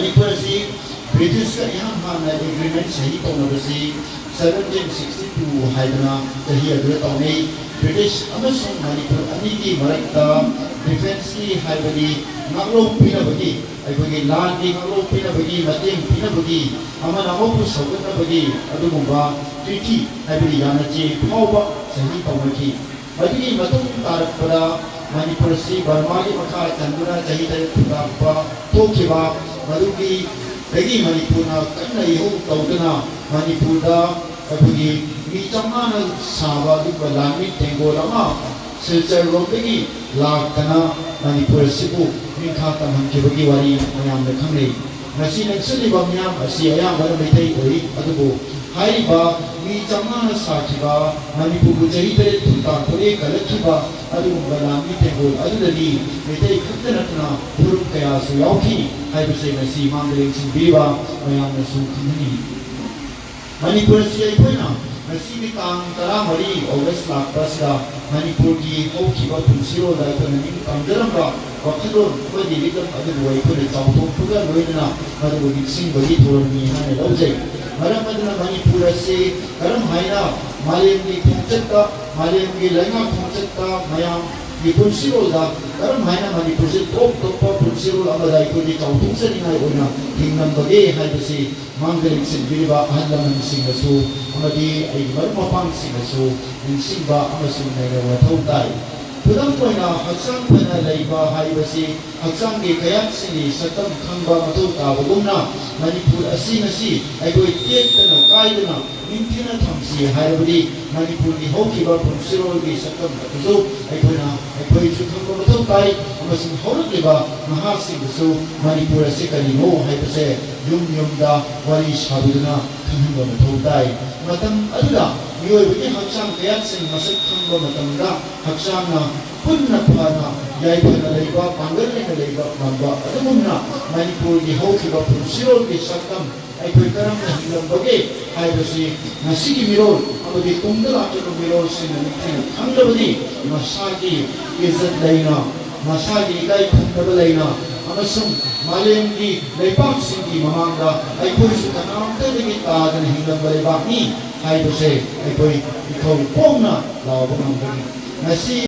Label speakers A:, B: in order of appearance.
A: Manipur si British ka yang mana agreement sahi paunabasi 1762 haidana sahi agreement paunai British amasung Manipur aniki marakta defense ki haibani ngaklo pinabagi aibagi land ki ngaklo pinabagi mateng pinabagi amana mopu sogatnabagi adugumba treaty haibani yanachi phawba sahi paunaki madigi matung tarakpada Manipur si Burma ki makha chanduna sahi tai thudakpa thokiba madugi Lagi Manipur na kanna iho taudana Manipur da abugi mi chamana sawa du balami tengo lama silchar lobegi lakana Manipur sibu minkha tamham kibagi wari mayam na khangnei ngasi naksali ba miyam asi ayam bar meitai oi adubu haiba mi chamana sakiba Manipur bu jahi tere thunta kore kalakhiba adu balami tengo adudani meitai khaktanatna purup kaya su yauki haibase ngasi mangling singbiba mayam na su khanni Manipur si aikoina ngasi mi tang tara mari August lakpasda Manipur ki hokhiba punsiro da ko nani kamjaramba wakhalon ko di lidam adu wai ko le chawthong puga loina adu bi sing bagi thorni na ne laujai maram aduna Manipur si karam haina malem ki khongchatta malem ki lainga khongchatta mayam di punsiro da karam haina Manipur si top punsiro amada ko di chawthong sa ni nai oina hingnam bagi haibase manggaling sinbiriba ahanlaman singasu amadi ay marumapang singasu ninsimba amasung naigawa thawtai Pudang ko na haksang panalaiba haibasi haksang ki kayat sini satam khangba matau tabagumna Manipur asi nasi ay ko'y tiyek na kaidana mintina thamsi haibadi Manipur ni hokiba punsiro ki satam katuso ay ko'y khangba matau tay amasung horot liba mahasing gusto Manipur asi kalimo haibase yum da wali sabiduna khangba matau tay matam adula miyoy haksang kayat sing masak khangba matamda haksang na punna phana yaipana leiba pangalne na leiba mamba adumna Manipur gi hokiba punsiro gi sakam ai koi karam na hilam bage haibasi nasigi mirol amadi tungdala ke mirol sina nikhin hanglabadi masagi izat leina masagi kai khundaba leina amasung malem gi leipak singi mamangda ai koi su kanam te gi ta dan hilam leibak ni haibase ai koi ikhau pongna lawabang nasi